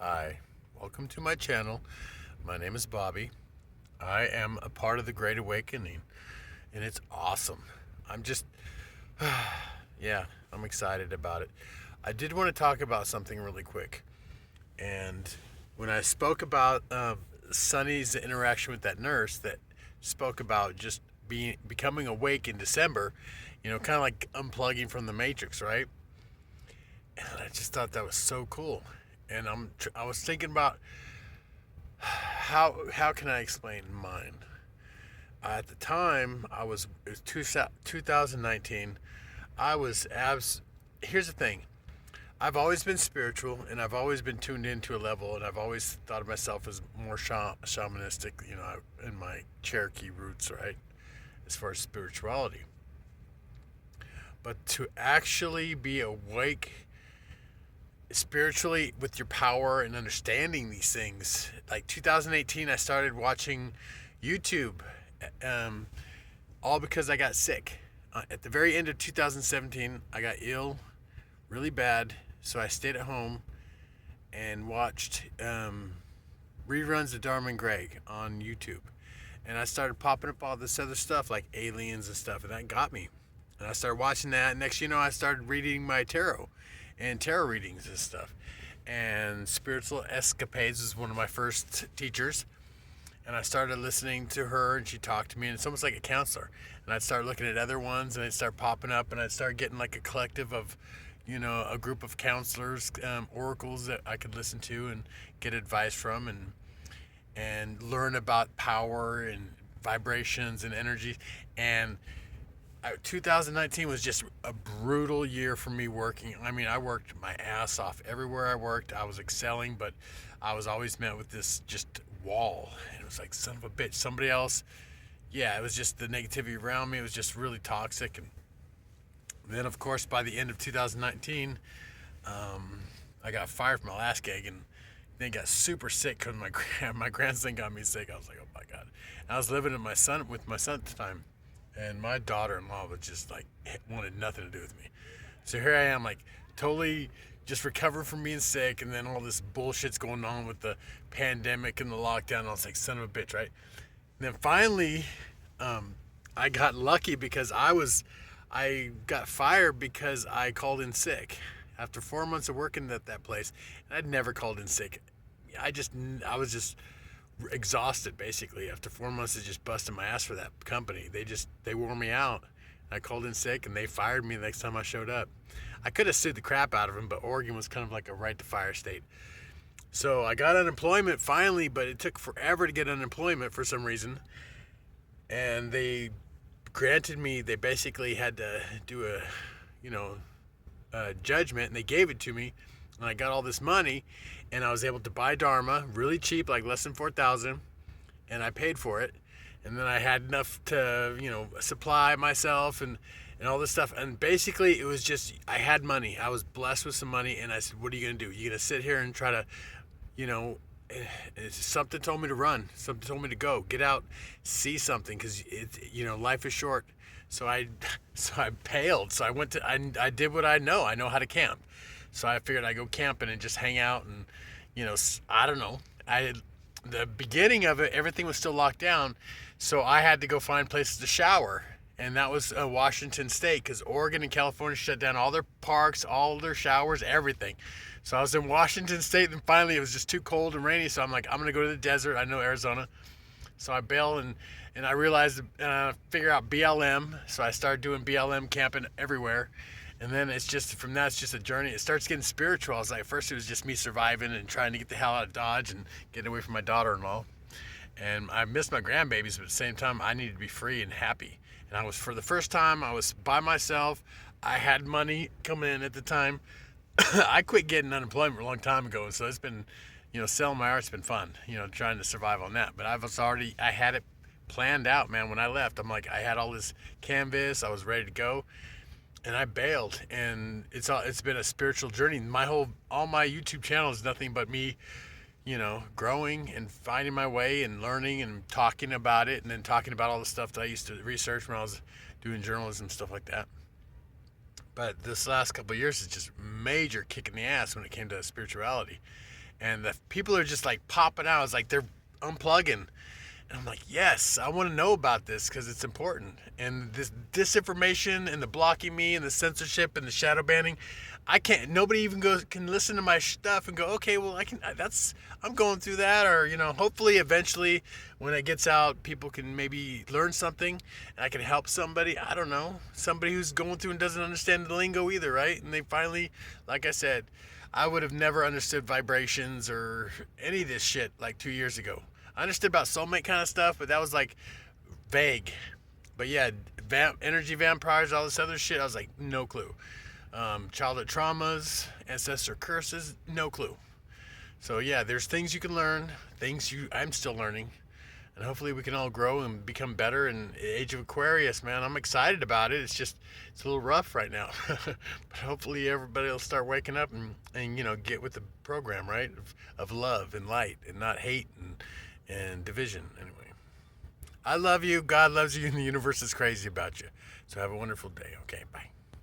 Hi, welcome to my channel. My name is Bobby. I am a part of the Great Awakening, and it's awesome. I'm just, yeah, I'm excited about it. I did want to talk about something really quick. And when I spoke about Sonny's interaction with that nurse that spoke about just becoming awake in December, kind of like unplugging from the Matrix, right? And I just thought that was so cool. And I was thinking about how can I explain mine? At the time, it was 2019. I was abs. Here's the thing. I've always been spiritual, and I've always been tuned into a level, and I've always thought of myself as more shamanistic, in my Cherokee roots, right? As far as spirituality. But to actually be awake spiritually with your power and understanding these things, like 2018, I started watching YouTube, um, all because I got sick. At the very end of 2017, I got ill really bad, so I stayed at home and watched reruns of Dharma and Greg on YouTube. And I started popping up all this other stuff like aliens and stuff, and that got me. And I started watching that. Next, I started reading my tarot and tarot readings and stuff. And Spiritual Escapades was one of my first teachers. And I started listening to her, and she talked to me, and it's almost like a counselor. And I'd start looking at other ones, and they'd start popping up, and I'd start getting like a collective of, a group of counselors, oracles that I could listen to and get advice from, and learn about power and vibrations and energy. And 2019 was just a brutal year for me working. I mean, I worked my ass off everywhere I worked. I was excelling, but I was always met with this just wall. And it was like, son of a bitch, somebody else. Yeah, it was just the negativity around me. It was just really toxic. And then, of course, by the end of 2019, I got fired from my last gig, and then got super sick because my grandson got me sick. I was like, oh my god. And I was living with my son at the time, and my daughter-in-law was just like wanted nothing to do with me. So here I am, like totally just recovering from being sick, and then all this bullshit's going on with the pandemic and the lockdown. And I was like, son of a bitch, right? And then finally, I got lucky because I got fired because I called in sick after 4 months of working at that place. And I'd never called in sick. I was just exhausted basically after 4 months of just busting my ass for that company. They wore me out. I called in sick, and they fired me the next time I showed up. I could have sued the crap out of them, but Oregon was kind of like a right to fire state. So I got unemployment finally, but it took forever to get unemployment for some reason. And they basically had to do you know, a judgment, and they gave it to me, and I got all this money, and I was able to buy Dharma really cheap, like less than 4,000, and I paid for it, and then I had enough to supply myself and all this stuff, and basically it was just I had money. I was blessed with some money, and I said, "What are you gonna do? You gonna sit here and try to, you know?" Something told me to run. Something told me to go, get out, see something, because life is short. So I, so I paled. So I went to, I did what I know. I know how to camp. So I figured I'd go camping and just hang out and, I don't know. The beginning of it, everything was still locked down. So I had to go find places to shower. And that was Washington State, because Oregon and California shut down all their parks, all their showers, everything. So I was in Washington State, and finally it was just too cold and rainy. So I'm like, I'm going to go to the desert. I know Arizona. So I bailed, and I realized, figure out BLM. So I started doing BLM camping everywhere. And then it's just a journey. It starts getting spiritual. I was like, first it was just me surviving and trying to get the hell out of Dodge and getting away from my daughter-in-law. And I missed my grandbabies, but at the same time, I needed to be free and happy. And for the first time, I was by myself. I had money coming in at the time. I quit getting unemployment a long time ago, so it's been, selling my art's been fun, trying to survive on that. But I had it planned out, man. When I left, I'm like, I had all this canvas, I was ready to go, and I bailed. And it's been a spiritual journey. All my YouTube channel is nothing but me, growing and finding my way and learning and talking about it, and then talking about all the stuff that I used to research when I was doing journalism, stuff like that. But this last couple of years is just major kick in the ass when it came to spirituality. and the people are just like popping out. It's like they're unplugging. And I'm like, yes, I want to know about this because it's important. And this disinformation and the blocking me and the censorship and the shadow banning, I can't. Nobody even can listen to my stuff and go, okay, well, I can. I'm going through that, or hopefully, eventually, when it gets out, people can maybe learn something, and I can help somebody. I don't know, somebody who's going through and doesn't understand the lingo either, right? And they finally, like I said, I would have never understood vibrations or any of this shit like 2 years ago. I understood about soulmate kind of stuff, but that was like vague. But yeah, energy vampires, all this other shit, I was like, no clue. Childhood traumas, ancestor curses, no clue. So yeah, there's things you can learn, I'm still learning, and hopefully we can all grow and become better in the age of Aquarius, man. I'm excited about it. It's a little rough right now. But hopefully everybody will start waking up and get with the program, right? Of love and light and not hate and division. Anyway, I love you. God loves you, and the universe is crazy about you. So have a wonderful day. Okay, bye.